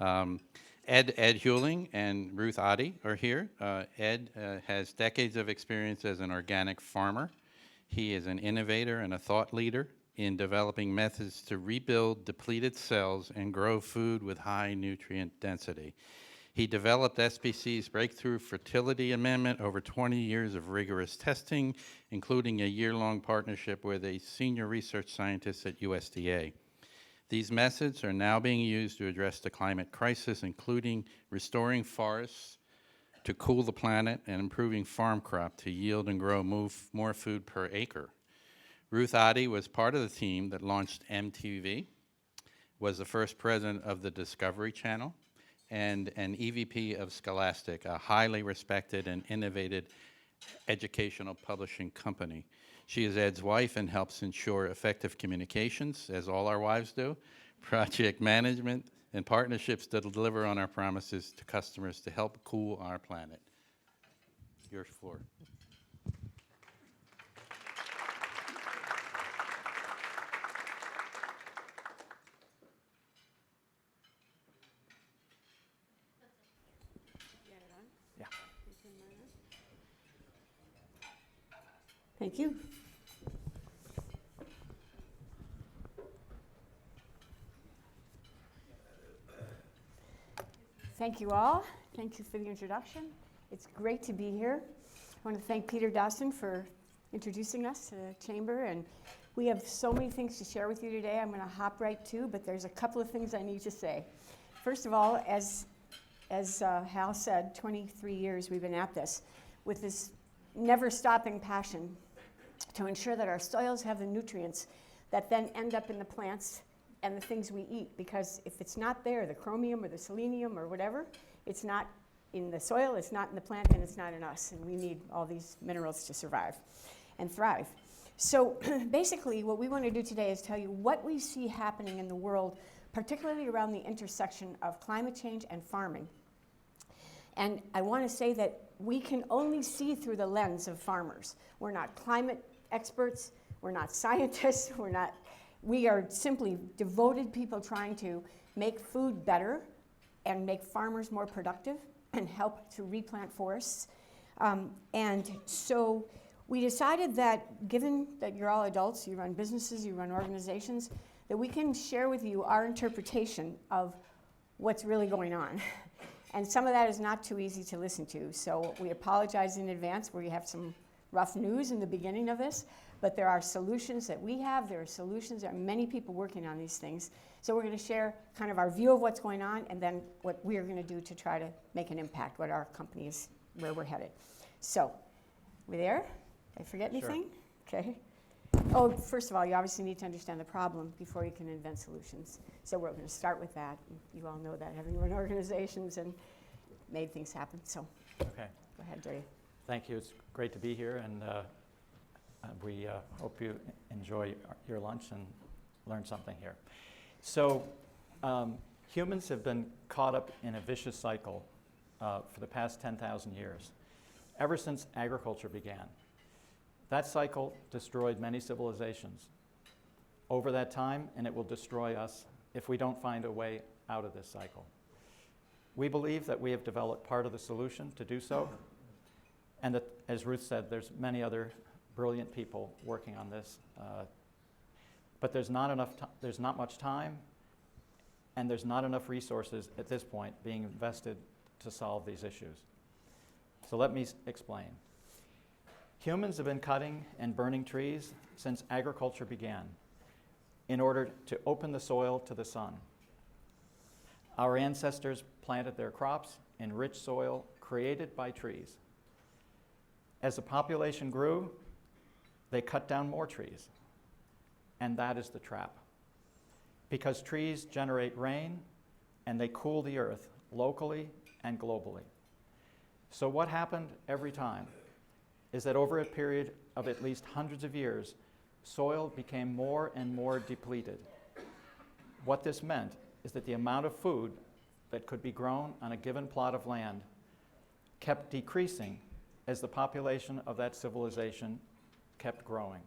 Um, Ed Huling and Ruth Otte are here. Ed has decades of experience as an organic farmer. He is an innovator and a thought leader in developing methods to rebuild depleted cells and grow food with high nutrient density. He developed SBC's breakthrough fertility amendment over 20 years of rigorous testing, including a year-long partnership with a senior research scientist at USDA. These methods are now being used to address the climate crisis, including restoring forests to cool the planet and improving farm crop to yield and grow more food per acre. Ruth Otte was part of the team that launched MTV, was the first president of the Discovery Channel, and an EVP of Scholastic, a highly respected and innovative educational publishing company. She is Ed's wife and helps ensure effective communications, as all our wives do, project management, and partnerships that deliver on our promises to customers to help cool our planet. Your floor. Yeah. Thank you. Thank you all. Thank you for the introduction. It's great to be here. I want to thank Peter Dawson for introducing us to the Chamber, and we have so many things to share with you today. I'm going to hop right to, but there's a couple of things I need to say. First of all, as Hal said, 23 years we've been at this with this never-stopping passion to ensure that our soils have the nutrients that then end up in the plants and the things we eat, because if it's not there, the chromium or the selenium or whatever, it's not in the soil, it's not in the plant, and it's not in us, and we need all these minerals to survive and thrive. So basically what we want to do today is tell you what we see happening in the world, particularly around the intersection of climate change and farming. And I want to say that we can only see through the lens of farmers. We're not climate experts, we're not scientists, we are simply devoted people trying to make food better and make farmers more productive and help to replant forests. And so we decided that, given that you're all adults, you run businesses, you run organizations, that we can share with you our interpretation of what's really going on. And some of that is not too easy to listen to, so we apologize in advance where you have some rough news in the beginning of this, but there are solutions that we have, there are many people working on these things. So we're going to share kind of our view of what's going on and then what we're going to do to try to make an impact, what our company is, where we're headed. So, we there? Did I forget anything? Sure. Okay. Oh, first of all, you obviously need to understand the problem before you can invent solutions. So we're going to start with that. You all know that, having run organizations and made things happen. So, Okay. Go ahead, Jerry. Thank you. It's great to be here, and we hope you enjoy your lunch and learn something here. So, humans have been caught up in a vicious cycle for the past 10,000 years, ever since agriculture began. That cycle destroyed many civilizations over that time, and it will destroy us if we don't find a way out of this cycle. We believe that we have developed part of the solution to do so, and that, as Ruth said, there's many other brilliant people working on this, but there's not much time, and there's not enough resources at this point being invested to solve these issues. So let me explain. Humans have been cutting and burning trees since agriculture began in order to open the soil to the sun. Our ancestors planted their crops in rich soil created by trees. As the population grew, they cut down more trees, and that is the trap. Because trees generate rain and they cool the earth locally and globally. So what happened every time is that over a period of at least hundreds of years, soil became more and more depleted. What this meant is that the amount of food that could be grown on a given plot of land kept decreasing as the population of that civilization kept growing.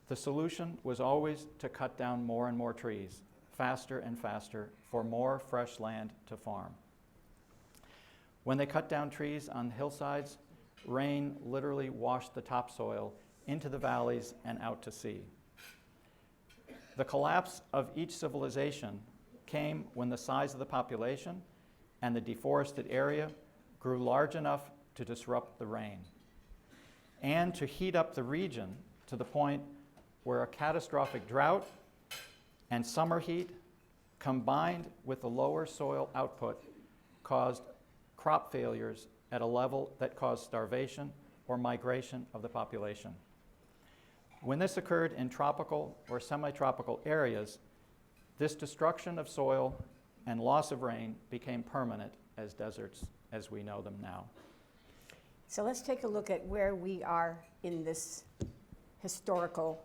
The solution was always to cut down more and more trees, faster and faster for more fresh land to farm. When they cut down trees on hillsides, rain literally washed the topsoil into the valleys and out to sea. The collapse of each civilization came when the size of the population and the deforested area grew large enough to disrupt the rain and to heat up the region to the point where a catastrophic drought and summer heat combined with the lower soil output caused crop failures at a level that caused starvation or migration of the population. When this occurred in tropical or semi-tropical areas, this destruction of soil and loss of rain became permanent as deserts as we know them now. So let's take a look at where we are in this historical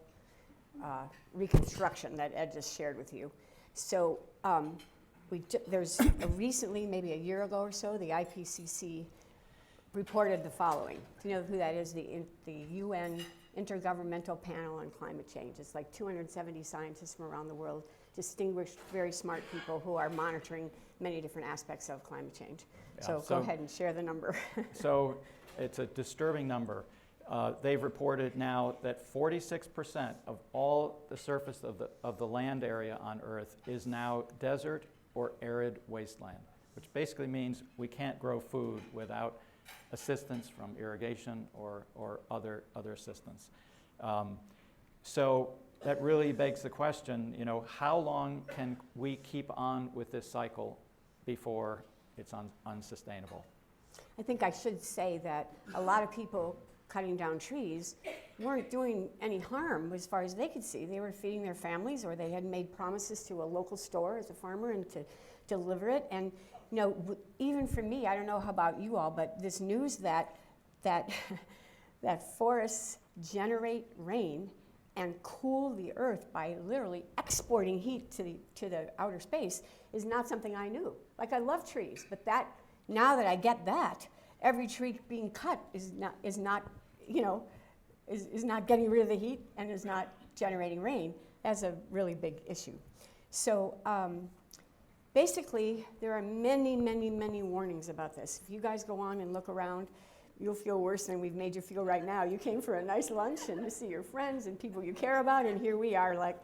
reconstruction that Ed just shared with you. So there's recently, maybe a year ago or so, the IPCC reported the following. Do you know who that is? The UN Intergovernmental Panel on Climate Change. It's like 270 scientists from around the world, distinguished, very smart people who are monitoring many different aspects of climate change. Yeah, so go ahead and share the number. So it's a disturbing number. They've reported now that 46% of all the surface of the land area on Earth is now desert or arid wasteland, which basically means we can't grow food without assistance from irrigation or other assistance. So that really begs the question, how long can we keep on with this cycle before it's unsustainable? I think I should say that a lot of people cutting down trees weren't doing any harm as far as they could see. They were feeding their families, or they had made promises to a local store as a farmer and to deliver it. And even for me, I don't know how about you all, but this news that forests generate rain and cool the earth by literally exporting heat to the outer space is not something I knew. Like, I love trees, but now that I get that, every tree being cut is not getting rid of the heat and is not generating rain. That's a really big issue. So basically, there are many, many, many warnings about this. If you guys go on and look around, you'll feel worse than we've made you feel right now. You came for a nice lunch and to see your friends and people you care about, and here we are, like,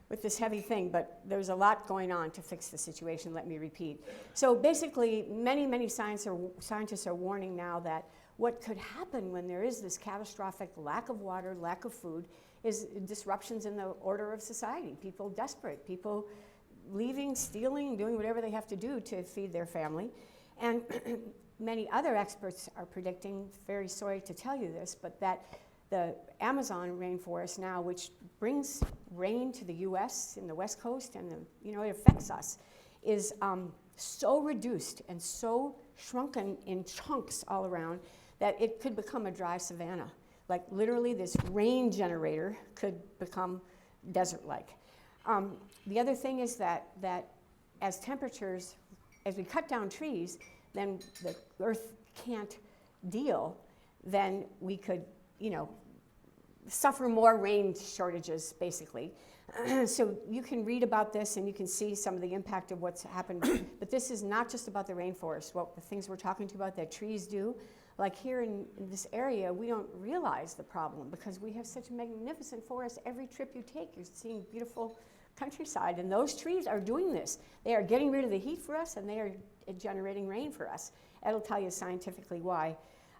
with this heavy thing. But there's a lot going on to fix the situation, let me repeat. So basically, many, many scientists are warning now that what could happen when there is this catastrophic lack of water, lack of food, is disruptions in the order of society. People desperate, people leaving, stealing, doing whatever they have to do to feed their family. And many other experts are predicting, very sorry to tell you this, but that the Amazon rainforest now, which brings rain to the US in the West Coast, and it affects us, is so reduced and so shrunken in chunks all around that it could become a dry savanna. Like, literally, this rain generator could become desert-like. The other thing is that as we cut down trees, then the earth can't deal, then we could, suffer more rain shortages, basically. So you can read about this and you can see some of the impact of what's happened. But this is not just about the rainforest. The things we're talking about that trees do, like here in this area, we don't realize the problem because we have such magnificent forests. Every trip you take, you're seeing beautiful countryside, and those trees are doing this. They are getting rid of the heat for us, and they are generating rain for us. It'll tell you scientifically why.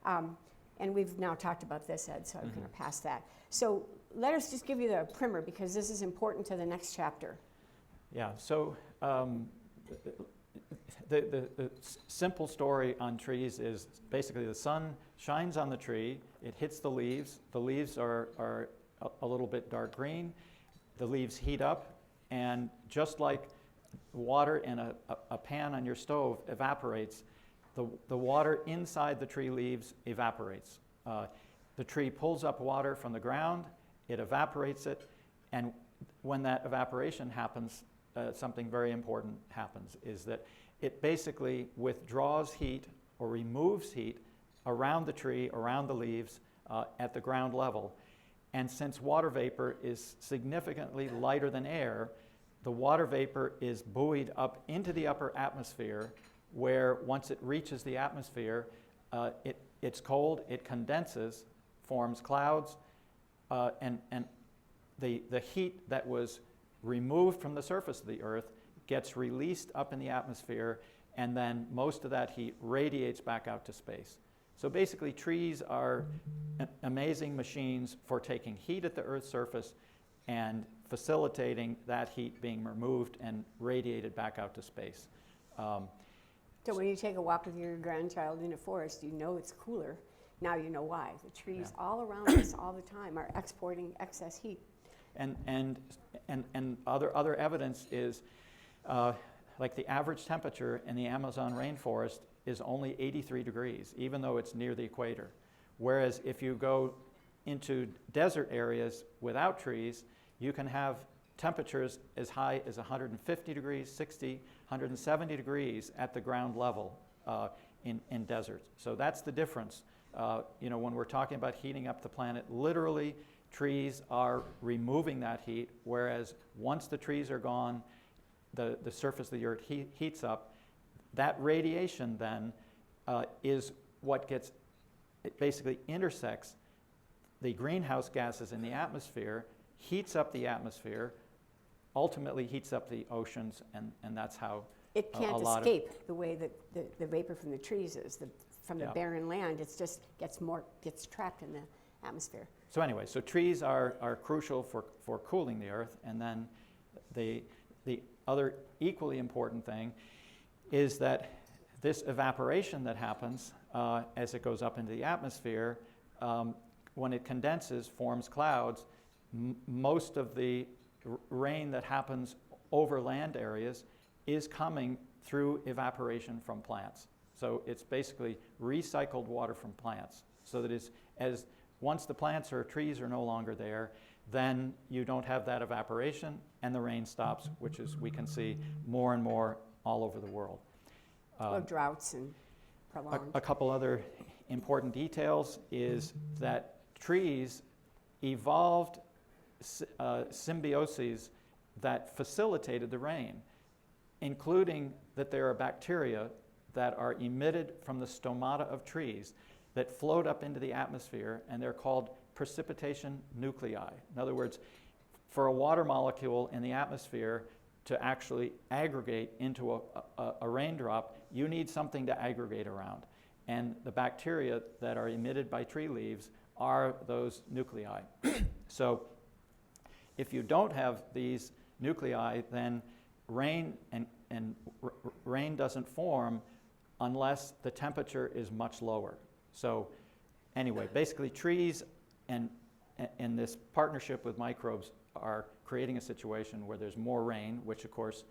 And we've now talked about this, Ed, so I'm going to pass that. So let us just give you the primer, because this is important to the next chapter. Yeah, so the simple story on trees is basically the sun shines on the tree, it hits the leaves are a little bit dark green, the leaves heat up, and just like water in a pan on your stove evaporates, the water inside the tree leaves evaporates. The tree pulls up water from the ground, it evaporates it, and when that evaporation happens, something very important happens, is that it basically withdraws heat or removes heat around the tree, around the leaves, at the ground level. And since water vapor is significantly lighter than air, the water vapor is buoyed up into the upper atmosphere, where once it reaches the atmosphere, it's cold, it condenses, forms clouds, and the heat that was removed from the surface of the Earth gets released up in the atmosphere, and then most of that heat radiates back out to space. So basically, trees are amazing machines for taking heat at the Earth's surface and facilitating that heat being removed and radiated back out to space. So when you take a walk with your grandchild in a forest, you know it's cooler. Now you know why. The trees all around us all the time are exporting excess heat. And other evidence is like the average temperature in the Amazon rainforest is only 83 degrees, even though it's near the equator. Whereas if you go into desert areas without trees, you can have temperatures as high as 150 degrees, 60, 170 degrees at the ground level in deserts. So that's the difference. When we're talking about heating up the planet, literally trees are removing that heat, whereas once the trees are gone, the surface of the Earth heats up. That radiation then is what it basically intersects the greenhouse gases in the atmosphere, heats up the atmosphere, ultimately heats up the oceans, and that's how it can't escape the way that the vapor from the trees is. From the barren land, it just gets trapped in the atmosphere. So anyway, so trees are crucial for cooling the Earth, and then the other equally important thing is that this evaporation that happens as it goes up into the atmosphere, when it condenses, forms clouds. Most of the rain that happens over land areas is coming through evaporation from plants. So it's basically recycled water from plants. So that once the plants or trees are no longer there, then you don't have that evaporation and the rain stops, which is, we can see more and more all over the world. Or droughts and prolonged. A couple other important details is that trees evolved symbioses that facilitated the rain, including that there are bacteria that are emitted from the stomata of trees that float up into the atmosphere, and they're called precipitation nuclei. In other words, for a water molecule in the atmosphere to actually aggregate into a raindrop, you need something to aggregate around. And the bacteria that are emitted by tree leaves are those nuclei. So if you don't have these nuclei, then rain rain doesn't form unless the temperature is much lower. So anyway, basically trees and this partnership with microbes are creating a situation where there's more rain, which of course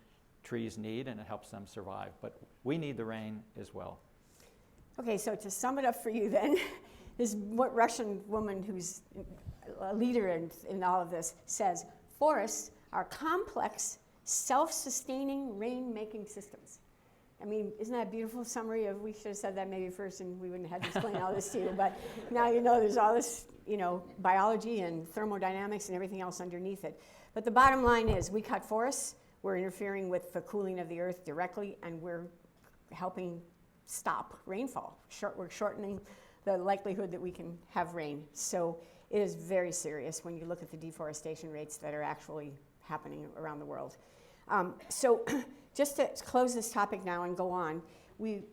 trees need, and it helps them survive. But we need the rain as well. Okay, so to sum it up for you then, this Russian woman who's a leader in all of this says, forests are complex, self-sustaining rain-making systems. I mean, isn't that a beautiful summary of, we should have said that maybe first and we wouldn't have had to explain all this to you, but now you know there's all this, biology and thermodynamics and everything else underneath it. But the bottom line is we cut forests, we're interfering with the cooling of the earth directly, and we're helping stop rainfall. We're shortening the likelihood that we can have rain. So it is very serious when you look at the deforestation rates that are actually happening around the world. So just to close this topic now and go on,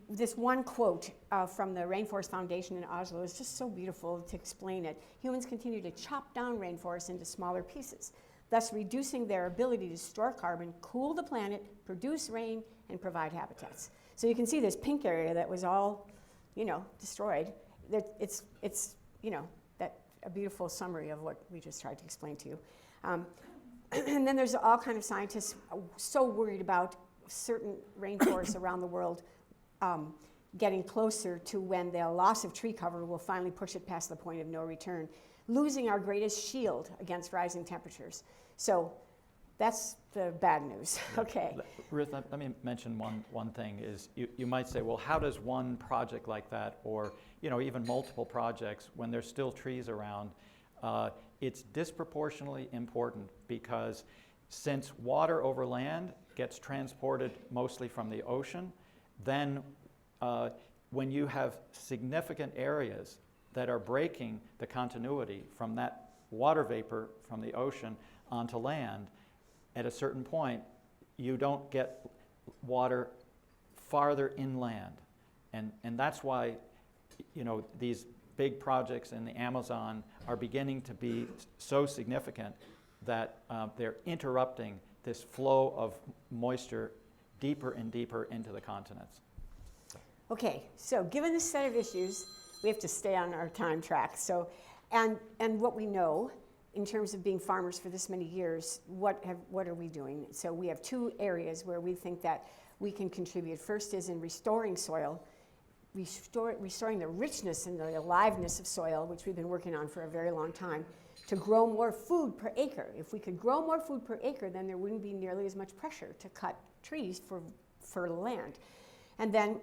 this one quote from the Rainforest Foundation in Oslo is just so beautiful to explain it. Humans continue to chop down rainforests into smaller pieces, thus reducing their ability to store carbon, cool the planet, produce rain, and provide habitats. So you can see this pink area that was all, destroyed. It's that a beautiful summary of what we just tried to explain to you. And then there's all kind of scientists so worried about certain rainforests around the world getting closer to when the loss of tree cover will finally push it past the point of no return, losing our greatest shield against rising temperatures. So that's the bad news. Okay. Ruth, let me mention one thing is you might say, well, how does one project like that, or even multiple projects, when there's still trees around, it's disproportionately important because Since water over land gets transported mostly from the ocean, then when you have significant areas that are breaking the continuity from that water vapor from the ocean onto land, at a certain point, you don't get water farther inland. And that's why, these big projects in the Amazon are beginning to be so significant that they're interrupting this flow of moisture deeper and deeper into the continents. Okay, so given this set of issues, we have to stay on our time track. So, and what we know in terms of being farmers for this many years, what are we doing? So we have two areas where we think that we can contribute. First is in restoring soil, restoring the richness and the aliveness of soil, which we've been working on for a very long time, to grow more food per acre. If we could grow more food per acre, then there wouldn't be nearly as much pressure to cut trees for fertile land. And then,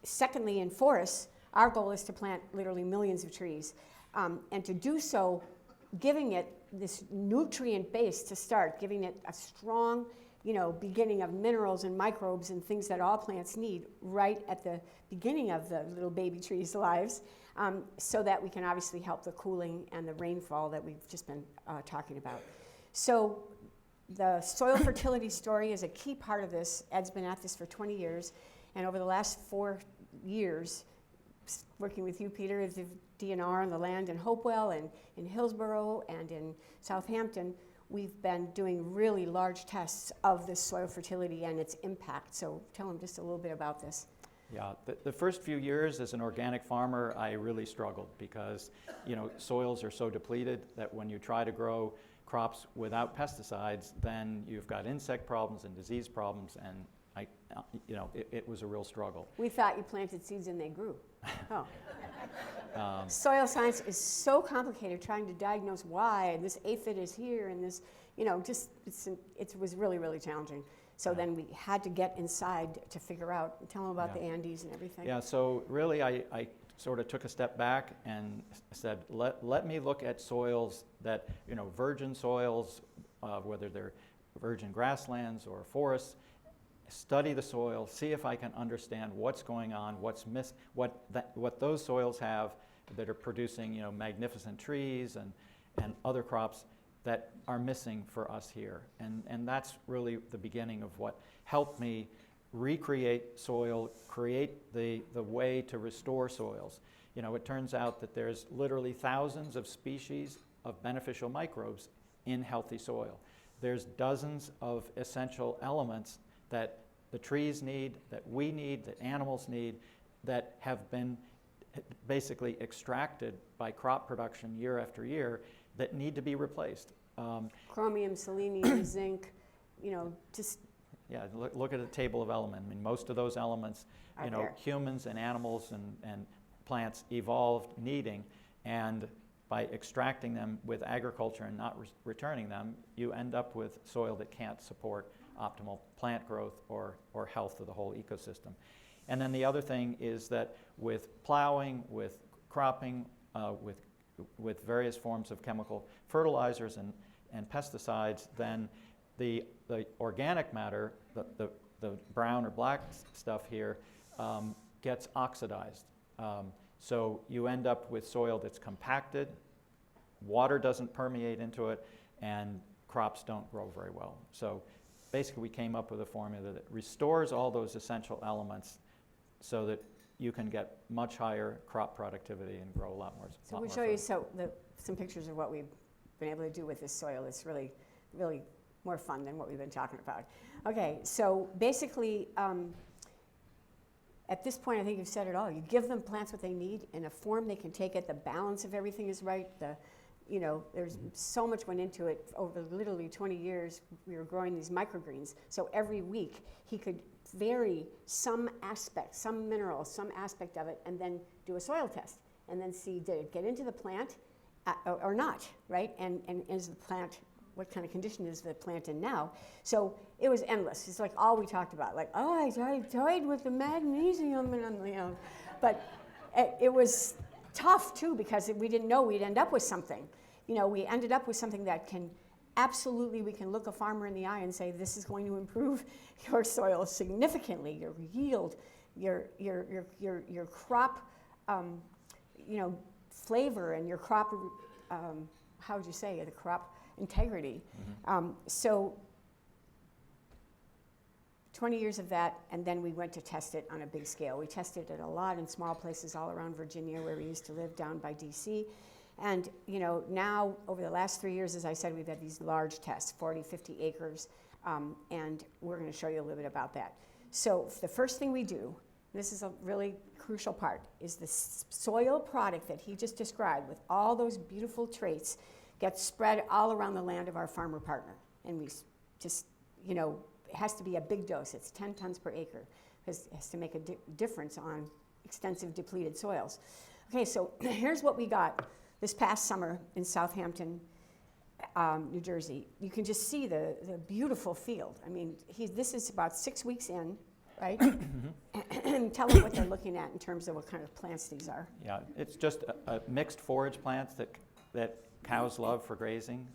secondly, in forests, our goal is to plant literally millions of trees. And to do so, giving it this nutrient base to start, giving it a strong, beginning of minerals and microbes and things that all plants need right at the beginning of the little baby trees' lives, so that we can obviously help the cooling and the rainfall that we've just been talking about. So the soil fertility story is a key part of this. Ed's been at this for 20 years, and over the last 4 years, working with you, Peter, as the DNR on the land in Hopewell and in Hillsborough and in Southampton, we've been doing really large tests of this soil fertility and its impact. So tell them just a little bit about this. Yeah, the first few years as an organic farmer, I really struggled because, soils are so depleted that when you try to grow crops without pesticides, then you've got insect problems and disease problems, and it was a real struggle. We thought you planted seeds and they grew. Oh. Soil science is so complicated, trying to diagnose why, and this aphid is here, and this, it was really, really challenging. So then we had to get inside to figure out, tell them about the Andes and everything. Yeah, so really I sort of took a step back and said, let me look at soils that, virgin soils, whether they're virgin grasslands or forests, study the soil, see if I can understand what's going on, what those soils have that are producing, magnificent trees and other crops that are missing for us here. And that's really the beginning of what helped me recreate soil, create the way to restore soils. It turns out that there's literally thousands of species of beneficial microbes in healthy soil. There's dozens of essential elements that the trees need, that we need, that animals need, that have been basically extracted by crop production year after year that need to be replaced. Chromium, selenium, zinc, just... Yeah, look at the table of elements. I mean, most of those elements, humans and animals and plants evolved needing, and by extracting them with agriculture and not returning them, you end up with soil that can't support optimal plant growth or health of the whole ecosystem. And then the other thing is that with plowing, with cropping, with various forms of chemical fertilizers and pesticides, then the organic matter, the brown or black stuff here, gets oxidized. So you end up with soil that's compacted, water doesn't permeate into it, and crops don't grow very well. So basically we came up with a formula that restores all those essential elements so that you can get much higher crop productivity and grow a lot more. So we'll show you some pictures of what we've been able to do with this soil. It's really, really more fun than what we've been talking about. Okay, so basically, at this point, I think you've said it all. You give them plants what they need in a form they can take it. The balance of everything is right. There's so much went into it. Over literally 20 years, we were growing these microgreens. So every week, he could vary some aspect, some mineral, some aspect of it, and then do a soil test, and then see, did it get into the plant or not, right? And is the plant, what kind of condition is the plant in now? So it was endless. It's like all we talked about, like, I died with the magnesium, and but it was tough too, because we didn't know we'd end up with something. We ended up with something that can absolutely we can look a farmer in the eye and say, this is going to improve your soil significantly, your yield, your crop, flavor, and your crop, how would you say, the crop integrity. So 20 years of that, and then we went to test it on a big scale. We tested it a lot in small places all around Virginia where we used to live, down by DC. And now, over the last 3 years, as I said, we've had these large tests, 40, 50 acres, and we're going to show you a little bit about that. So the first thing we do, this is a really crucial part, is the soil product that he just described with all those beautiful traits gets spread all around the land of our farmer partner. And we just, it has to be a big dose. It's 10 tons per acre, because it has to make a difference on extensive depleted soils. Okay, so here's what we got this past summer in Southampton, New Jersey. You can just see the beautiful field. I mean, this is about 6 weeks in, right? Tell them what they're looking at in terms of what kind of plants these are. Yeah, it's just a mixed forage plants that cows love for grazing,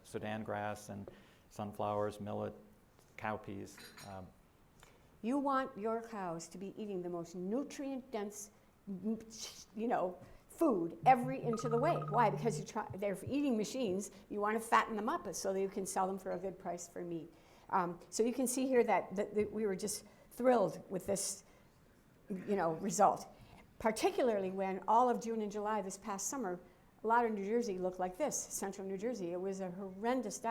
Sudan grass and sunflowers, millet, cowpeas. You want your cows to be eating the most nutrient-dense, food every inch of the way. Why? Because they're eating machines. You want to fatten them up so that you can sell them for a good price for meat. So you can see here that we were just thrilled with this, result. Particularly when all of June and July this past summer, a lot of New Jersey looked like this, central New Jersey. It was a horrendous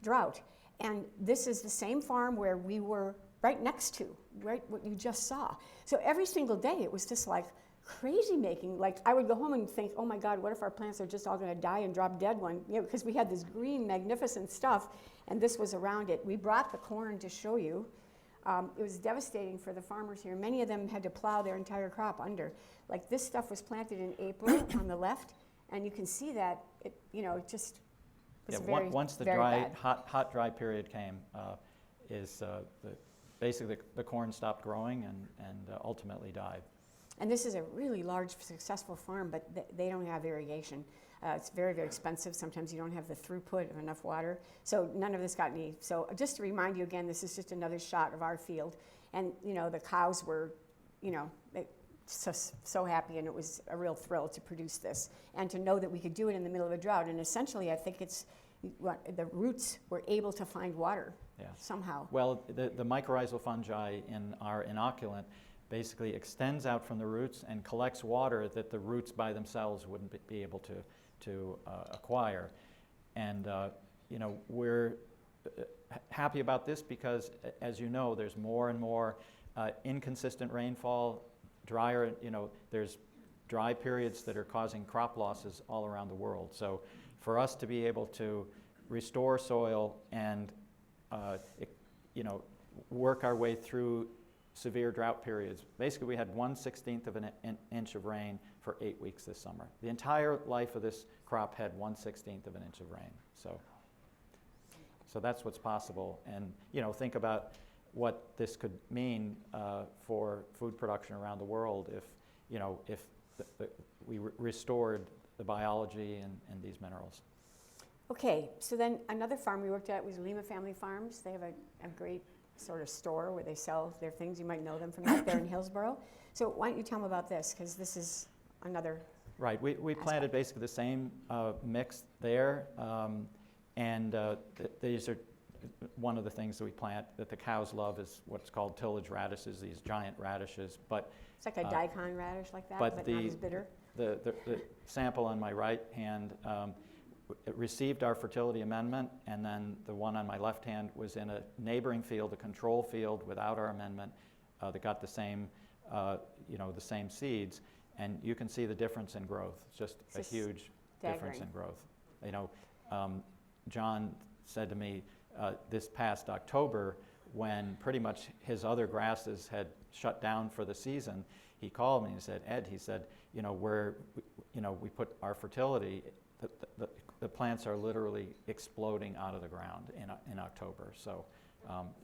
drought. And this is the same farm where we were right next to, right what you just saw. So every single day it was just like crazy making. Like I would go home and think, oh my God, what if our plants are just all going to die and drop dead because we had this green, magnificent stuff, and this was around it. We brought the corn to show you. It was devastating for the farmers here. Many of them had to plow their entire crop under. Like this stuff was planted in April on the left, and you can see that it just was once the hot dry period came, basically the corn stopped growing and ultimately died. And this is a really large, successful farm, but they don't have irrigation. It's very, very expensive. Sometimes you don't have the throughput of enough water. So none of this got any. So just to remind you again, this is just another shot of our field. And, the cows were, so happy, and it was a real thrill to produce this. And to know that we could do it in the middle of a drought. And essentially, I think the roots were able to find water somehow. Well, the mycorrhizal fungi in our inoculant basically extends out from the roots and collects water that the roots by themselves wouldn't be able to acquire. And we're happy about this because, as you know, there's more and more inconsistent rainfall, drier, there's dry periods that are causing crop losses all around the world. So for us to be able to restore soil and work our way through severe drought periods. Basically, we had 1/16 of an inch of rain for 8 weeks this summer. The entire life of this crop had 1/16 of an inch of rain. So that's what's possible. And think about what this could mean for food production around the world if we restored the biology and these minerals. Okay, so then another farm we worked at was Lima Family Farms. They have a great sort of store where they sell their things. You might know them from out there in Hillsborough. So why don't you tell them about this, because this is another Right, we planted basically the same mix there, and these are one of the things that we plant that the cows love is what's called tillage radishes, these giant radishes. But it's like a daikon radish like that, but not as bitter. The sample on my right hand it received our fertility amendment, and then the one on my left hand was in a neighboring field, a control field without our amendment, that got the same seeds, and you can see the difference in growth. It's just a huge difference in growth. John said to me this past October, when pretty much his other grasses had shut down for the season, he called me and he said, Ed, we put our fertility. The plants are literally exploding out of the ground in October. So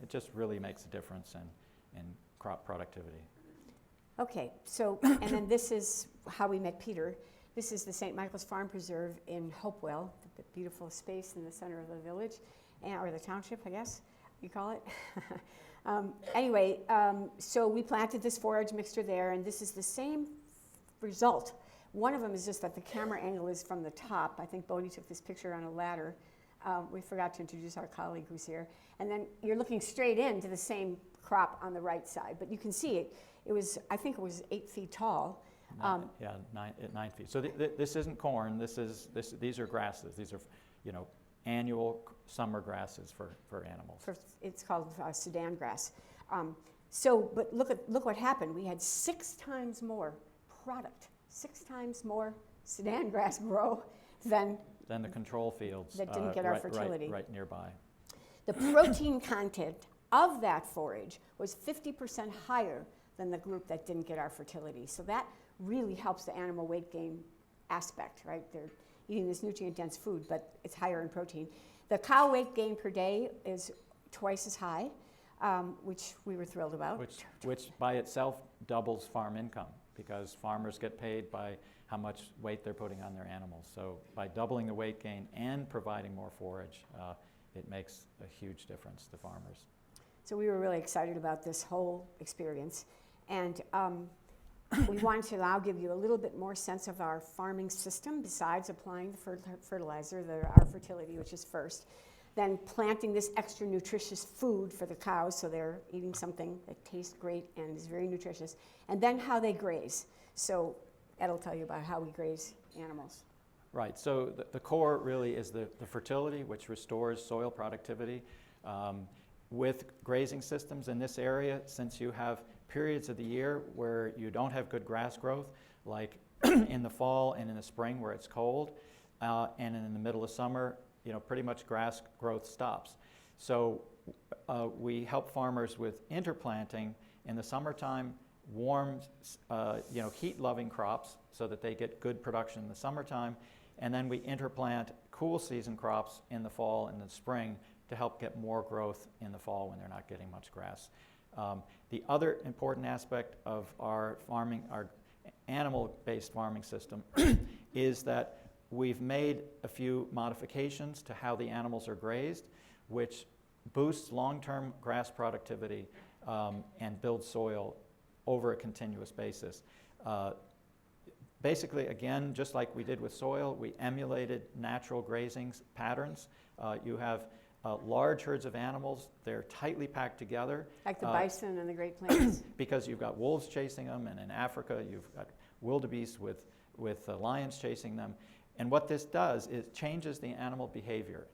it just really makes a difference in crop productivity. Okay, so, and then this is how we met Peter. This is the St. Michael's Farm Preserve in Hopewell, the beautiful space in the center of the village, or the township, I guess you call it. Anyway, so we planted this forage mixture there, and this is the same result. One of them is just that the camera angle is from the top. I think Bodie took this picture on a ladder. We forgot to introduce our colleague who's here. And then you're looking straight into the same crop on the right side. But you can see it. It was, I think it was 8 feet tall. Yeah, 9 feet. So this isn't corn. These are grasses. These are, annual summer grasses for animals. It's called Sudan grass. But look what happened. We had 6 times more product, 6 times more Sudan grass grow than the control fields that didn't get our fertility. Right nearby. The protein content of that forage was 50% higher than the group that didn't get our fertility. So that really helps the animal weight gain aspect, right? They're eating this nutrient-dense food, but it's higher in protein. The cow weight gain per day is twice as high, which we were thrilled about. Which by itself doubles farm income, because farmers get paid by how much weight they're putting on their animals. So by doubling the weight gain and providing more forage, it makes a huge difference to farmers. So we were really excited about this whole experience. And we wanted to now give you a little bit more sense of our farming system, besides applying the fertilizer, our fertility, which is first. Then planting this extra nutritious food for the cows, so they're eating something that tastes great and is very nutritious. And then how they graze. So Ed will tell you about how we graze animals. Right, so the core really is the fertility, which restores soil productivity. With grazing systems in this area, since you have periods of the year where you don't have good grass growth, like in the fall and in the spring where it's cold, and in the middle of summer, pretty much grass growth stops. So we help farmers with interplanting in the summertime, warm, heat-loving crops so that they get good production in the summertime, and then we interplant cool season crops in the fall and the spring to help get more growth in the fall when they're not getting much grass. The other important aspect of our farming, our animal-based farming system, is that we've made a few modifications to how the animals are grazed, which boosts long-term grass productivity and builds soil over a continuous basis. Basically, again, just like we did with soil, we emulated natural grazing patterns. You have large herds of animals. They're tightly packed together. Like the bison and the Great Plains. Because you've got wolves chasing them, and in Africa you've got wildebeest with lions chasing them. And what this does is changes the animal behavior.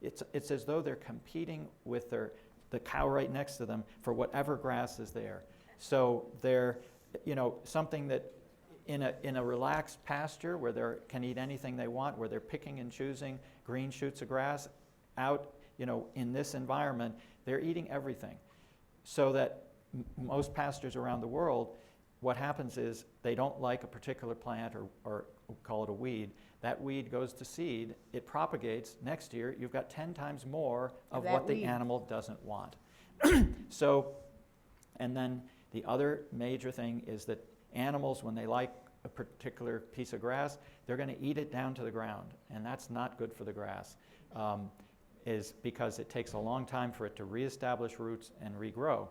It's as though they're competing with the cow right next to them for whatever grass is there. So they're, something that in a relaxed pasture where they can eat anything they want, where they're picking and choosing green shoots of grass out, in this environment, they're eating everything. So that most pastures around the world, what happens is they don't like a particular plant or call it a weed. That weed goes to seed, it propagates. Next year, you've got 10 times more of what the animal doesn't want. So, and then the other major thing is that animals, when they like a particular piece of grass, they're going to eat it down to the ground, and that's not good for the grass, is because it takes a long time for it to reestablish roots and regrow.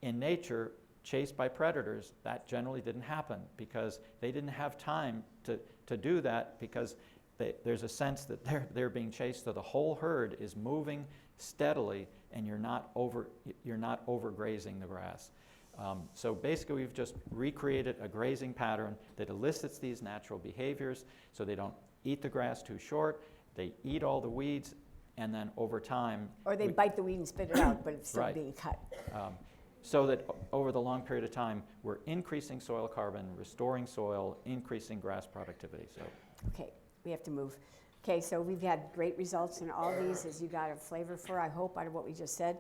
In nature, chased by predators, that generally didn't happen because they didn't have time to do that, because there's a sense that they're being chased, so the whole herd is moving steadily, and you're not overgrazing the grass. So basically, we've just recreated a grazing pattern that elicits these natural behaviors, so they don't eat the grass too short, they eat all the weeds, and then over time... Or they bite the weed and spit it out, but it's still being cut. So that over the long period of time, we're increasing soil carbon, restoring soil, increasing grass productivity. So. Okay, we have to move. Okay, so we've had great results in all these, as you got a flavor for, I hope, out of what we just said.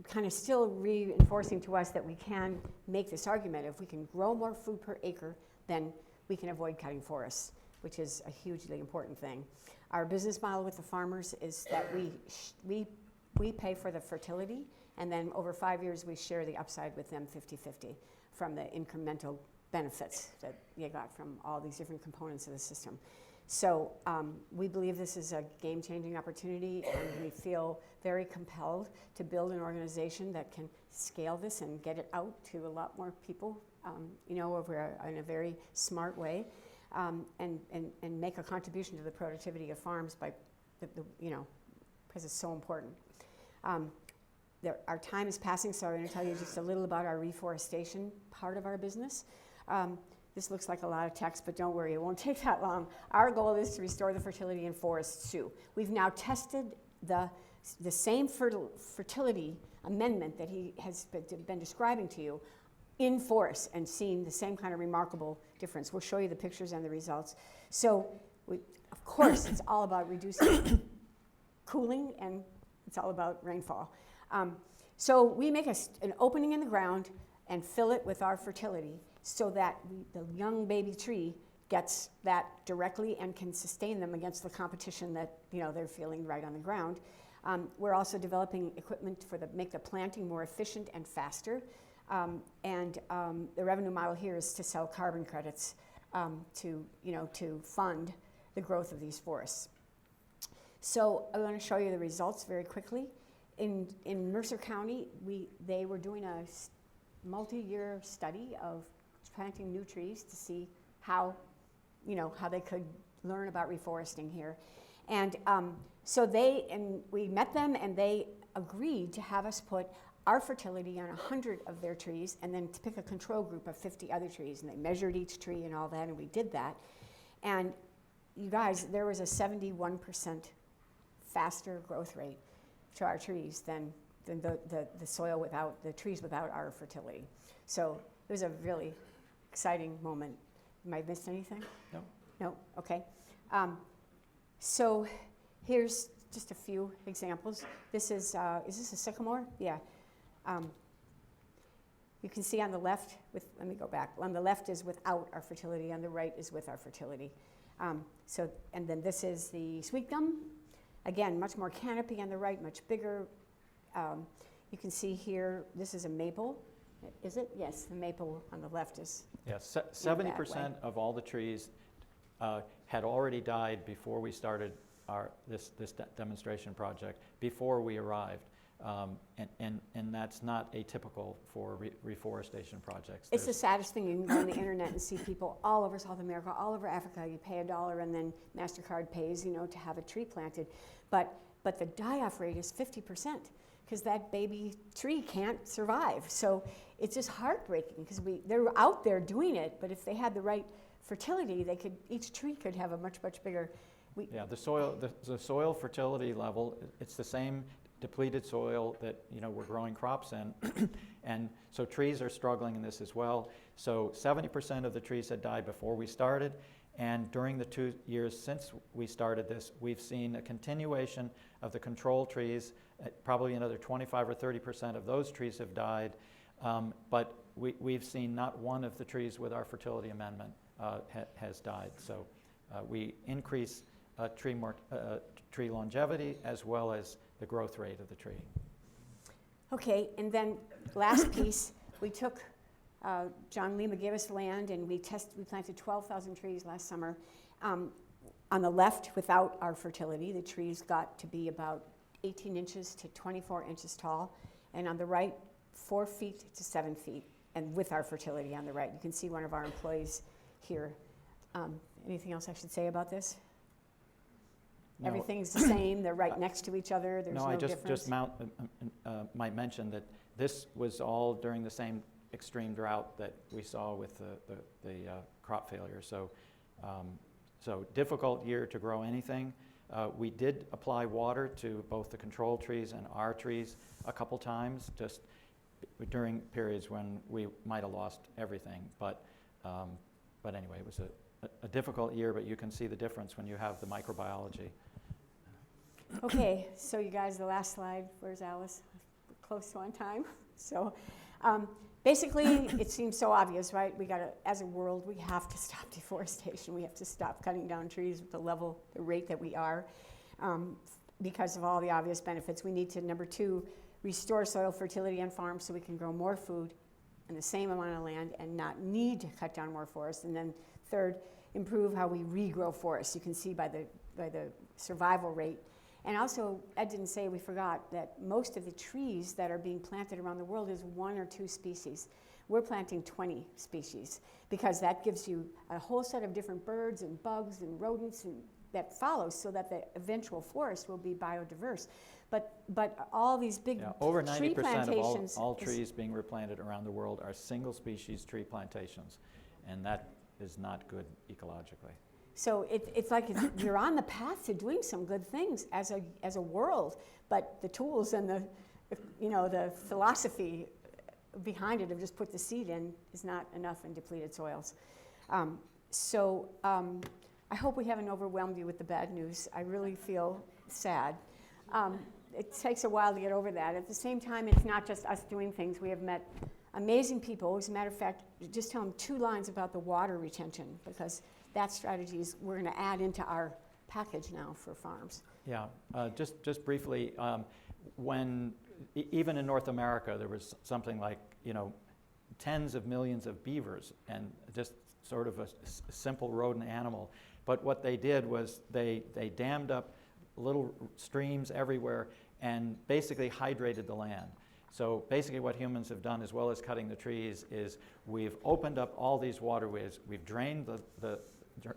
Kind of still reinforcing to us that we can make this argument. If we can grow more food per acre, then we can avoid cutting forests, which is a hugely important thing. Our business model with the farmers is that we pay for the fertility, and then over 5 years we share the upside with them 50-50 from the incremental benefits that you got from all these different components of the system. So we believe this is a game-changing opportunity, and we feel very compelled to build an organization that can scale this and get it out to a lot more people, in a very smart way, and make a contribution to the productivity of farms by, because it's so important. Our time is passing, so I'm going to tell you just a little about our reforestation part of our business. This looks like a lot of text, but don't worry, it won't take that long. Our goal is to restore the fertility in forests too. We've now tested the same fertility amendment that he has been describing to you in forests and seen the same kind of remarkable difference. We'll show you the pictures and the results. So, of course, it's all about reducing cooling, and it's all about rainfall. So we make an opening in the ground and fill it with our fertility, so that the young baby tree gets that directly and can sustain them against the competition that they're feeling right on the ground. We're also developing equipment make the planting more efficient and faster. And the revenue model here is to sell carbon credits to fund the growth of these forests. So I want to show you the results very quickly. In Mercer County, they were doing a multi-year study of planting new trees to see how they could learn about reforesting here. And so we met them, and they agreed to have us put our fertility on 100 of their trees, and then to pick a control group of 50 other trees. And they measured each tree and all that, and we did that. And you guys, there was a 71% faster growth rate to our trees than the soil without, the trees without our fertility. So it was a really exciting moment. Am I missed anything? No. No? Okay. So here's just a few examples. This is this a sycamore? Yeah. You can see on the left, let me go back. On the left is without our fertility, on the right is with our fertility. And then this is the sweet gum. Again, much more canopy on the right, much bigger. You can see here, this is a maple. Is it? Yes, the maple on the left is. Yes, 70% of all the trees had already died before we started this demonstration project, before we arrived. And that's not atypical for reforestation projects. It's the saddest thing. You can go on the internet and see people all over South America, all over Africa. You pay $1 and then MasterCard pays, to have a tree planted. But the die-off rate is 50%, because that baby tree can't survive. So it's just heartbreaking, because they're out there doing it, but if they had the right fertility, each tree could have a much, much bigger. The soil fertility level, it's the same depleted soil that we're growing crops in, and so trees are struggling in this as well. So 70% of the trees had died before we started, and during the 2 years since we started this, we've seen a continuation of the control trees. Probably another 25 or 30% of those trees have died, but we've seen not one of the trees with our fertility amendment has died. So we increase tree longevity as well as the growth rate of the tree. Okay, and then last piece, we took, John Lima gave us land, and we planted 12,000 trees last summer. On the left, without our fertility, the trees got to be about 18 inches to 24 inches tall, and on the right, 4 feet to 7 feet, and with our fertility on the right. You can see one of our employees here. Anything else I should say about this? No. Everything's the same. They're right next to each other. There's no difference. I might mention that this was all during the same extreme drought that we saw with the crop failure. So difficult year to grow anything. We did apply water to both the control trees and our trees a couple times, just during periods when we might have lost everything. But anyway, it was a difficult year, but you can see the difference when you have the microbiology. Okay, so you guys, the last slide, where's Alice? We're close to on time. So basically, it seems so obvious, right? As a world, we have to stop deforestation. We have to stop cutting down trees at the rate that we are, because of all the obvious benefits. We need to, number 2, restore soil fertility on farms so we can grow more food on the same amount of land and not need to cut down more forests. And then third, improve how we regrow forests. You can see by the survival rate. And also, Ed didn't say, we forgot, that most of the trees that are being planted around the world is 1 or 2 species. We're planting 20 species because that gives you a whole set of different birds and bugs and rodents and that follows so that the eventual forest will be biodiverse. But all these big over tree 90% plantations of all trees being replanted around the world are single species tree plantations, and that is not good ecologically. So it's like you're on the path to doing some good things as a world, but the tools and the philosophy behind it of just put the seed in is not enough in depleted soils. I hope we haven't overwhelmed you with the bad news. I really feel sad. It takes a while to get over that. At the same time, it's not just us doing things. We have met amazing people. As a matter of fact, just tell them 2 lines about the water retention, because that strategy is we're going to add into our package now for farms. Yeah, just briefly, when even in North America, there was something like, tens of millions of beavers, and just sort of a simple rodent animal. But what they did was they dammed up little streams everywhere and basically hydrated the land. So basically what humans have done, as well as cutting the trees, is we've opened up all these waterways. We've drained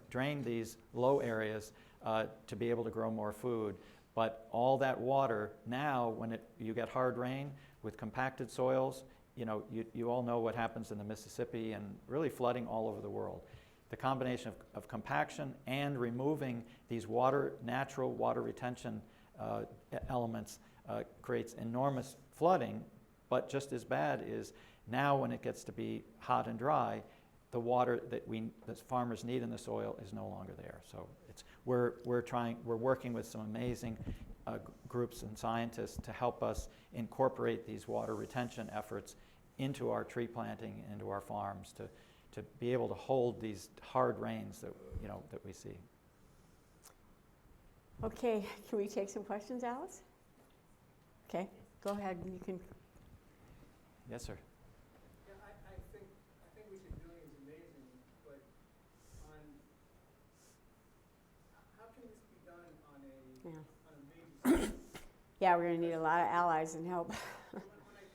drained these low areas to be able to grow more food. But all that water now, when you get hard rain with compacted soils, you all know what happens in the Mississippi and really flooding all over the world. The combination of compaction and removing these natural water retention elements creates enormous flooding, but just as bad is now when it gets to be hot and dry, the water that farmers need in the soil is no longer there. So we're working with some amazing groups and scientists to help us incorporate these water retention efforts into our tree planting, into our farms, to be able to hold these hard rains that we see. Okay, can we take some questions, Alice? Okay, go ahead. You can. Yes, sir. Yeah, I think what you're doing is amazing, but how can this be done on a major scale? Yeah, we're going to need a lot of allies and help. When I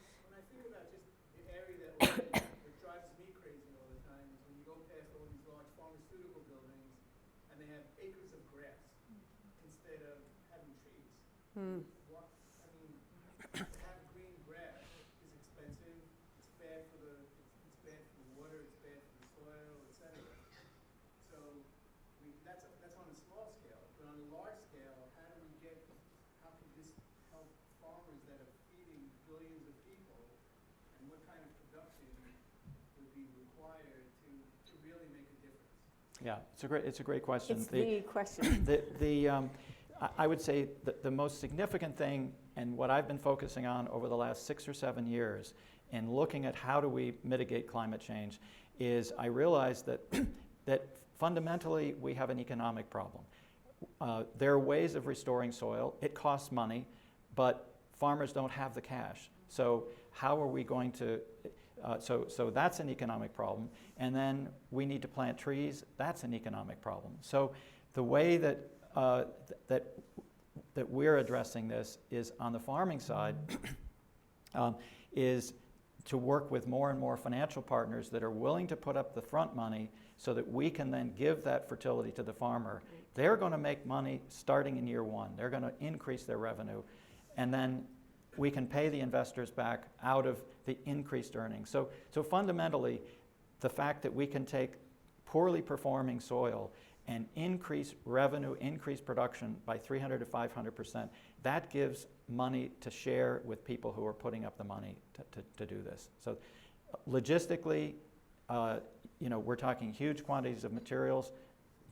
think about just the area that drives me crazy all the time is when you go past all these large pharmaceutical buildings and they have acres of grass instead of having trees. To have green grass is expensive. It's bad for the water. It's bad for the soil, etc. So that's on a small scale. But on a large scale, how can this help farmers that are feeding billions of people, and what kind of production would be required to really make a difference? Yeah, it's a great question. It's the question. I would say that the most significant thing, and what I've been focusing on over the last 6 or 7 years in looking at how do we mitigate climate change, is I realized that fundamentally we have an economic problem. There are ways of restoring soil. It costs money, but farmers don't have the cash. So how are we going to, so that's an economic problem. And then we need to plant trees. That's an economic problem. So the way that we're addressing this is on the farming side, is to work with more and more financial partners that are willing to put up the front money so that we can then give that fertility to the farmer. They're going to make money starting in year 1. They're going to increase their revenue, and then we can pay the investors back out of the increased earnings. So fundamentally, the fact that we can take poorly performing soil and increase revenue, increase production by 300 to 500%, that gives money to share with people who are putting up the money to do this. So logistically, we're talking huge quantities of materials.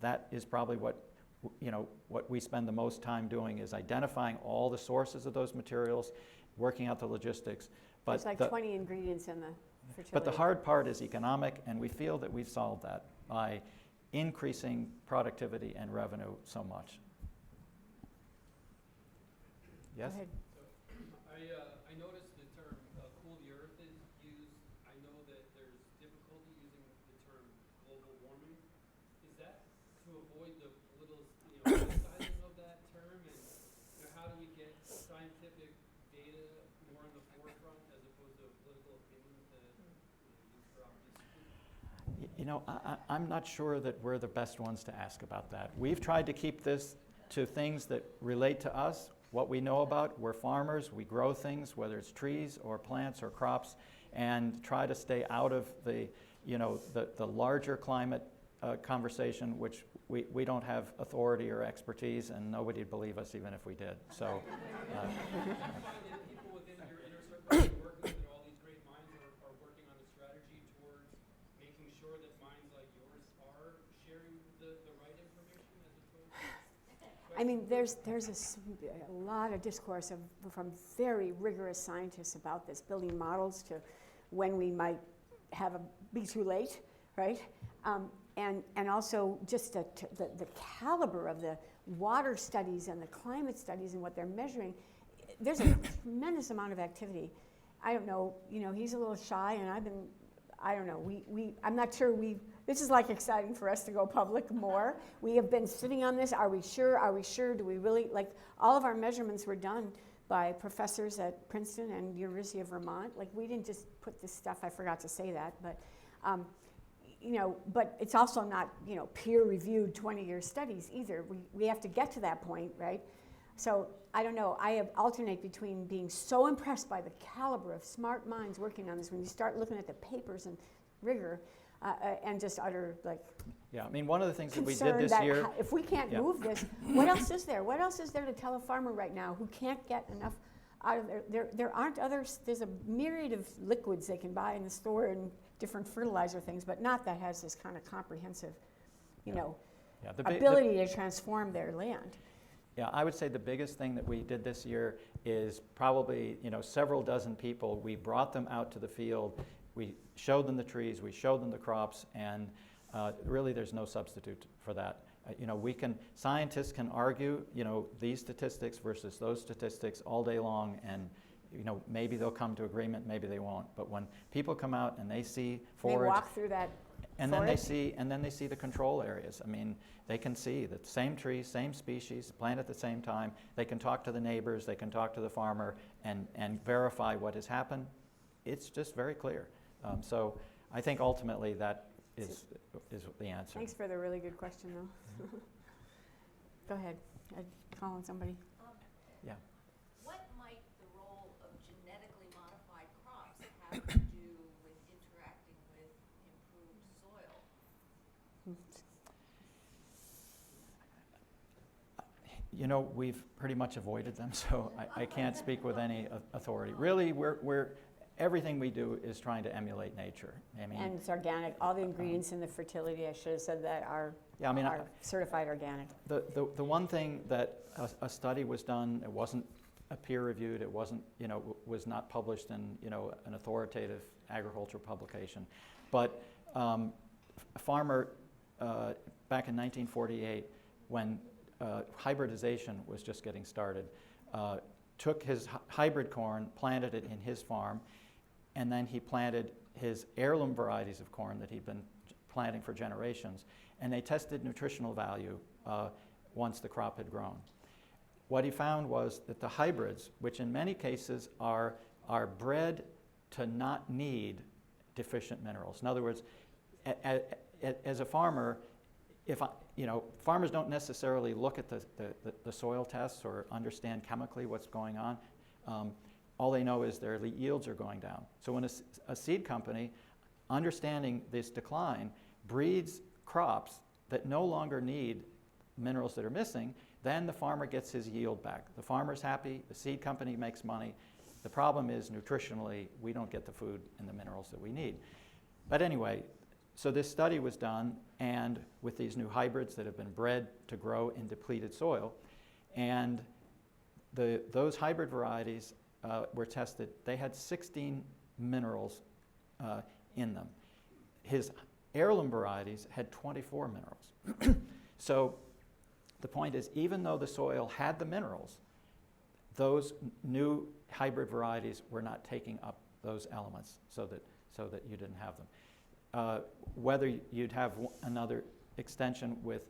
That is probably what we spend the most time doing, is identifying all the sources of those materials, working out the logistics. There's like 20 ingredients in the fertility. But the hard part is economic, and we feel that we've solved that by increasing productivity and revenue so much. Yes? Go ahead. I noticed the term cool the earth is used. I know that that to avoid the political, politicizing of that term? And how do we get scientific data more in the forefront as opposed to political opinion to use for obvious? I'm not sure that we're the best ones to ask about that. We've tried to keep this to things that relate to us, what we know about. We're farmers, we grow things, whether it's trees or plants or crops, and try to stay out of the larger climate conversation, which we don't have authority or expertise, and nobody'd believe us even if we did. So. People within your inner circle that you work with and all these great minds are working on a strategy towards making sure that minds like yours are sharing the right information as opposed to... I mean, there's a lot of discourse from very rigorous scientists about this, building models to when we might be too late, right? And also just the caliber of the water studies and the climate studies and what they're measuring. There's a tremendous amount of activity. I don't know, he's a little shy, and I don't know, I'm not sure this is like exciting for us to go public more. We have been sitting on this. Are we sure? Are we sure? Do we really, all of our measurements were done by professors at Princeton and University of Vermont. We didn't just put this stuff, I forgot to say that, but, but it's also not, peer-reviewed 20-year studies either. We have to get to that point, right? So I don't know, I alternate between being so impressed by the caliber of smart minds working on this when you start looking at the papers and rigor and just utter Yeah, I mean, one of the things that we did concern this that year. If we can't move this, what else is there? What else is there to tell a farmer right now who can't get enough out of there aren't others, there's a myriad of liquids they can buy in the store and different fertilizer things, but not that has this kind of comprehensive, ability to transform their land. Yeah, I would say the biggest thing that we did this year is probably, several dozen people. We brought them out to the field. We showed them the trees. We showed them the crops, and really, there's no substitute for that. Scientists can argue, these statistics versus those statistics all day long, and maybe they'll come to agreement, maybe they won't. But when people come out and they see forage, They walk through that. and then they see the control areas. I mean, they can see the same tree, same species, plant at the same time. They can talk to the neighbors, they can talk to the farmer, and verify what has happened. It's just very clear. So I think ultimately that is the answer. Thanks for the really good question, though. Go ahead. I'd call on somebody. Yeah. What might the role of genetically modified crops have to do with interacting with improved soil? We've pretty much avoided them, so I can't speak with any authority. Really, everything we do is trying to emulate nature. I mean, And it's organic. All the ingredients in the fertility, I should have said that, are certified organic. The one thing that a study was done, it wasn't peer-reviewed, it wasn't, was not published in, an authoritative agricultural publication, but a farmer back in 1948, when hybridization was just getting started, took his hybrid corn, planted it in his farm, and then he planted his heirloom varieties of corn that he'd been planting for generations, and they tested nutritional value once the crop had grown. What he found was that the hybrids, which in many cases are bred to not need deficient minerals. In other words, as a farmer, farmers don't necessarily look at the soil tests or understand chemically what's going on. All they know is their yields are going down. So when a seed company, understanding this decline, breeds crops that no longer need minerals that are missing, then the farmer gets his yield back. The farmer's happy, the seed company makes money. The problem is nutritionally, we don't get the food and the minerals that we need. But anyway, so this study was done, and with these new hybrids that have been bred to grow in depleted soil, and those hybrid varieties were tested. They had 16 minerals in them. His heirloom varieties had 24 minerals. So the point is, even though the soil had the minerals, those new hybrid varieties were not taking up those elements so that you didn't have them. Whether you'd have another extension with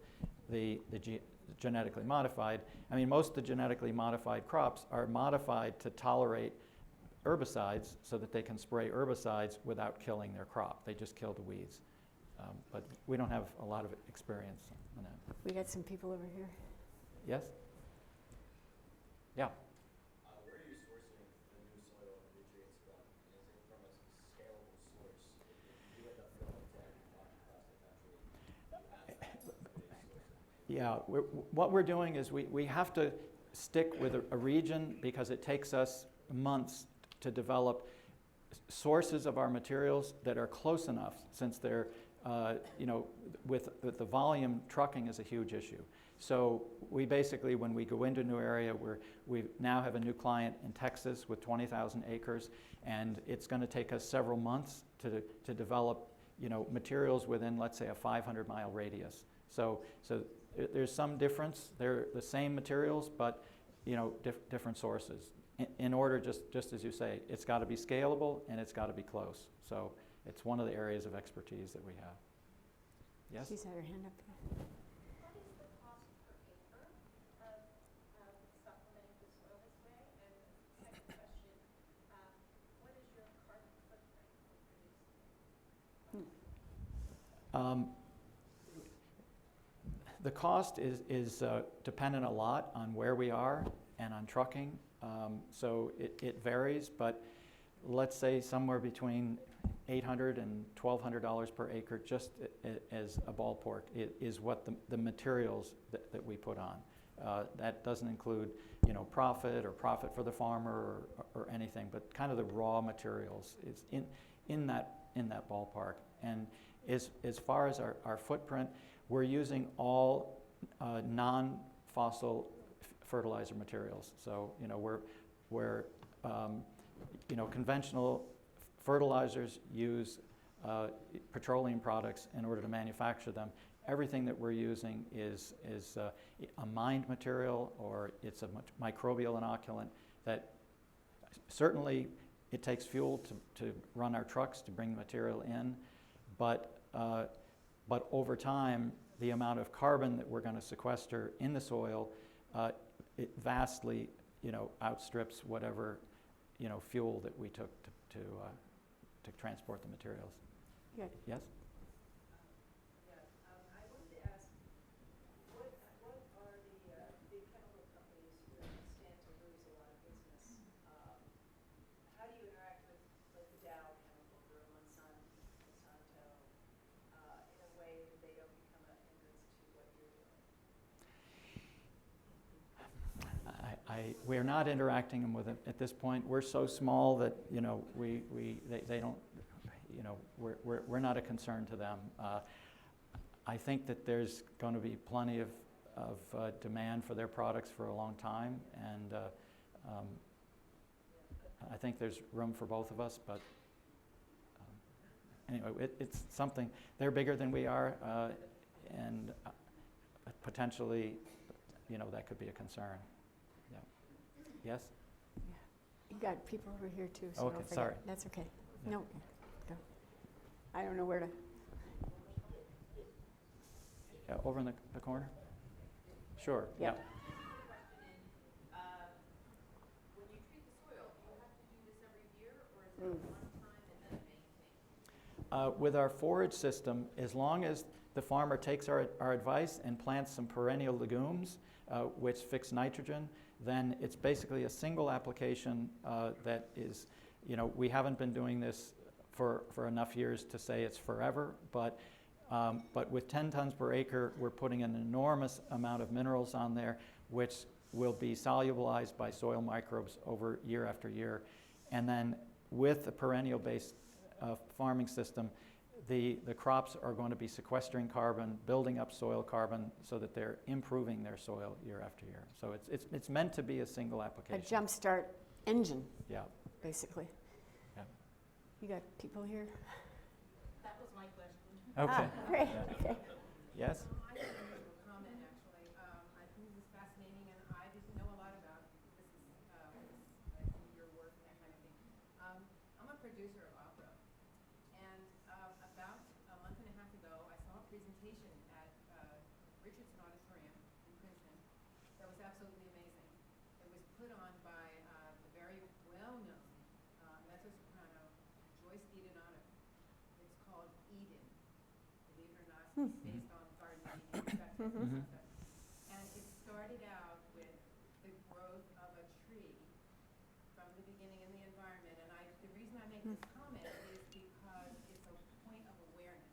the genetically modified. I mean, most of the genetically modified crops are modified to tolerate herbicides so that they can spray herbicides without killing their crop. They just kill the weeds. But we don't have a lot of experience on that. We got some people over here. Yes? Yeah. Where are you sourcing the new soil nutrients from? Is it from a scalable source? If you end up going to every plot across the country, you have somebody sourcing. Yeah, what we're doing is we have to stick with a region because it takes us months to develop sources of our materials that are close enough, since they're, with the volume, trucking is a huge issue. So we basically, when we go into a new area, we now have a new client in Texas with 20,000 acres, and it's going to take us several months to develop, materials within, let's say, a 500-mile radius. So there's some difference. They're the same materials, but different sources. In order, just as you say, it's got to be scalable and it's got to be close. So it's one of the areas of expertise that we have. Yes? She's had her hand up there. What is the cost per acre of supplementing the soil this way? And second question, what is your carbon footprint for producing? The cost is dependent a lot on where we are and on trucking. So it varies, but let's say somewhere between $800 and $1,200 per acre, just as a ballpark, is what the materials that we put on. That doesn't include, profit for the farmer or anything, but kind of the raw materials. It's in that ballpark. And as far as our footprint, we're using all non-fossil fertilizer materials. So, we're conventional fertilizers use petroleum products in order to manufacture them. Everything that we're using is a mined material, or it's a microbial inoculant that certainly it takes fuel to run our trucks to bring the material in, but over time, the amount of carbon that we're going to sequester in the soil, it vastly, outstrips whatever, fuel that we took to transport the materials. Good. Yes? I wanted to ask, what are the big chemical companies who stand to lose a lot of business? How do you interact with the Dow Chemical or Monsanto in a way that they don't become a hindrance to what you're doing? We're not interacting with them at this point. We're so small that they don't, we're not a concern to them. I think that there's going to be plenty of demand for their products for a long time, and I think there's room for both of us. But anyway, it's something. They're bigger than we are, and potentially, that could be a concern. Yes? Yeah. You got people over here too, so Okay, don't forget. sorry. That's okay. Yeah. No, go. I don't know where to. Yeah, over in the corner? Sure, Yeah. yeah. When you treat the soil, do you have to do this every year, or is it one time and then maintain? With our forage system, as long as the farmer takes our advice and plants some perennial legumes, which fix nitrogen, then it's basically a single application that is, we haven't been doing this for enough years to say it's forever, but with 10 tons per acre, we're putting an enormous amount of minerals on there, which will be solubilized by soil microbes over year after year. And then with the perennial-based farming system, the crops are going to be sequestering carbon, building up soil carbon, so that they're improving their soil year after year. So it's meant to be a single A application. jumpstart engine, Yeah. basically. Yeah. You got people here? That was my question. Okay. Great, Yeah. okay. Yes? I have a comment, actually. I think this is fascinating, and I didn't know a lot about your work and that kind of thing. I'm a producer of opera, and about a month and a half ago, I saw a presentation at Richardson Auditorium in Princeton that was absolutely amazing. It was put on by the very well-known mezzo-soprano Joyce DiDonato. It's called Eden, believe it or not, based on Garden of Eden, that type of concept. And it started out with the growth of a tree from the beginning in the environment. And the reason I make this comment is because it's a point of awareness.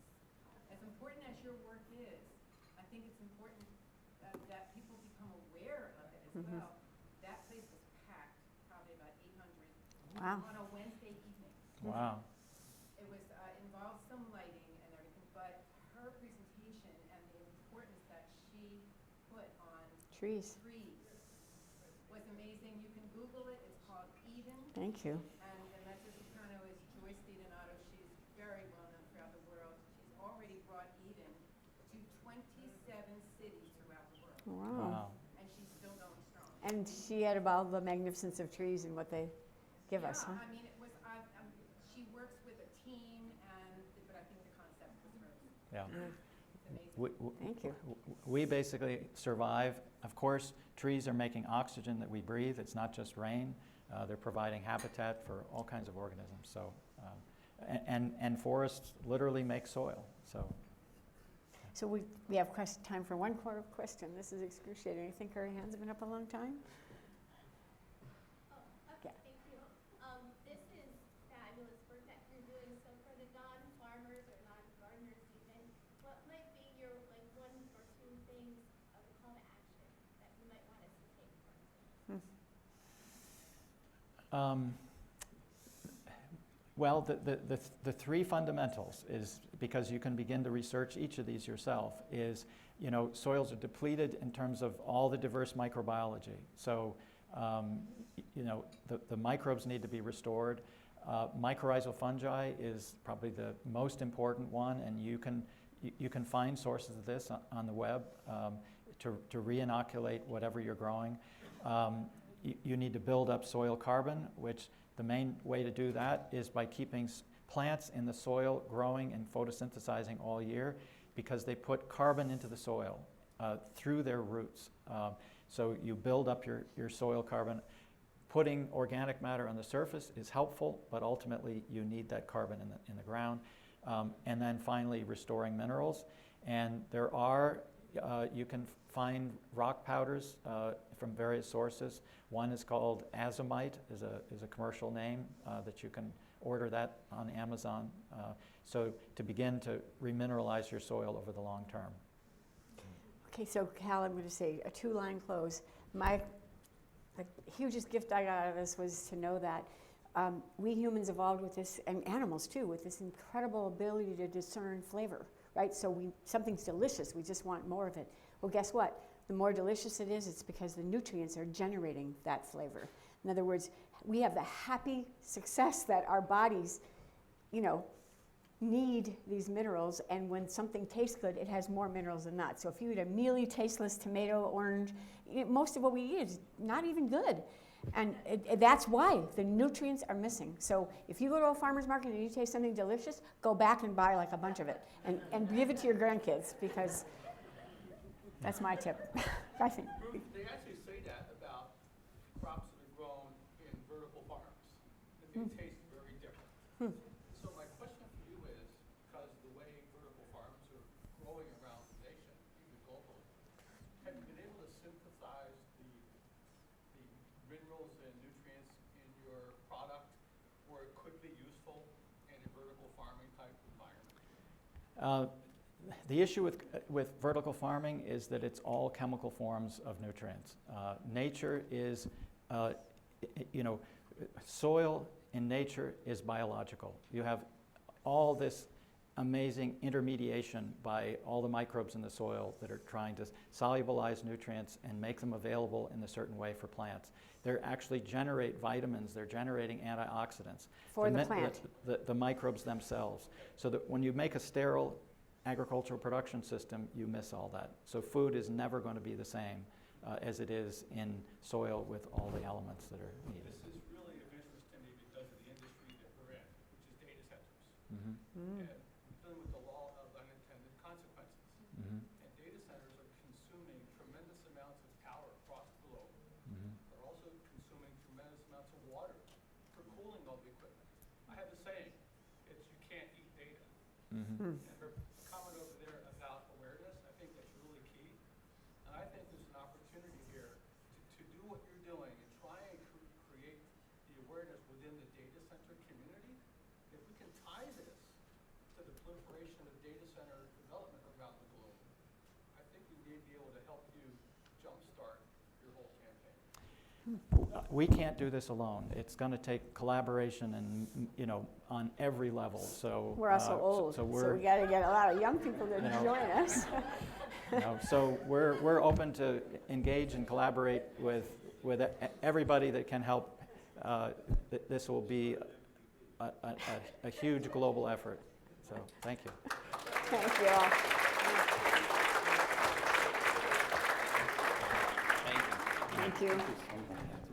As important as your work is, I think it's important that people become aware of it as well. That place was packed, probably about 800 Wow. on a Wednesday evening. Wow. It was involved some lighting and everything, but her presentation and the importance that she put on Trees. trees was amazing. You can Google it. It's called Eden. Thank you. And the mezzo-soprano is Joyce DiDonato. She's very well known throughout the world. She's already brought Eden to 27 cities throughout the world. Wow. And she's still going strong. And she had about the magnificence of trees and what they give us, huh? I mean, it was, she works with a team, but I think the concept was hers. Yeah. It's amazing. Thank you. We basically survive. Of course, trees are making oxygen that we breathe. It's not just rain. They're providing habitat for all kinds of organisms. So, and forests literally make soil. So we have time for one more question. This is excruciating. I think our hands have been up a long time. Okay, thank you. This is fabulous work that you're doing. So for the non-farmers or non-gardeners even, what might be your one or two things of a call to action that you might want us to take from this? Well, the three fundamentals is, because you can begin to research each of these yourself, is, soils are depleted in terms of all the diverse microbiology. So, the microbes need to be restored. Mycorrhizal fungi is probably the most important one, and you can find sources of this on the web to re-inoculate whatever you're growing. You need to build up soil carbon, which the main way to do that is by keeping plants in the soil growing and photosynthesizing all year, because they put carbon into the soil through their roots. So you build up your soil carbon. Putting organic matter on the surface is helpful, but ultimately you need that carbon in the ground. And then finally, restoring minerals. And there are, you can find rock powders from various sources. One is called azomite, is a commercial name that you can order that on Amazon. So to begin to remineralize your soil over the long term. Okay, so Cal, I'm going to say a two-line close. The hugest gift I got out of this was to know that we humans evolved with this, and animals too, with this incredible ability to discern flavor, right? So something's delicious, we just want more of it. Well, guess what? The more delicious it is, it's because the nutrients are generating that flavor. In other words, we have the happy success that our bodies, need these minerals, and when something tastes good, it has more minerals than not. So if you eat a mealy, tasteless tomato, orange, most of what we eat is not even good. And that's why the nutrients are missing. So if you go to a farmer's market and you taste something delicious, go back and buy like a bunch of it and give it to your grandkids, because that's my tip, I think. Ruth, they actually say that about crops that are grown in vertical farms, that they taste very different. So my question for you is, because the way vertical farms are growing around the nation, even globally, have you been able to synthesize the minerals and nutrients in your product where it could be useful in a vertical farming type environment? The issue with vertical farming is that it's all chemical forms of nutrients. Nature is, soil in nature is biological. You have all this amazing intermediation by all the microbes in the soil that are trying to solubilize nutrients and make them available in a certain way for plants. They actually generate vitamins, they're generating antioxidants. For the plant. The microbes themselves. So that when you make a sterile agricultural production system, you miss all that. So food is never going to be the same as it is in soil with all the elements that are needed. This is really of interest to me because of the industry that we're in, which is data centers. Mm-hmm. And we're dealing with the law of unintended consequences. Mm-hmm. And data centers are Mhm. And her comment over there about awareness, I think that's really key. And I think there's an opportunity here to do what you're doing and try and create the awareness within the data center community. If we can tie this to the proliferation of data center development around the globe, I think we may be able to help you jumpstart your whole campaign. We can't do this alone. It's going to take collaboration and, on every level. So We're also old, so so we're, we got to get a lot of young people to You know. join us. so we're open to engage and collaborate with everybody that can help. This will be a huge global effort. So thank you. Thank you all. Thank you. Thank you. Thank you so much.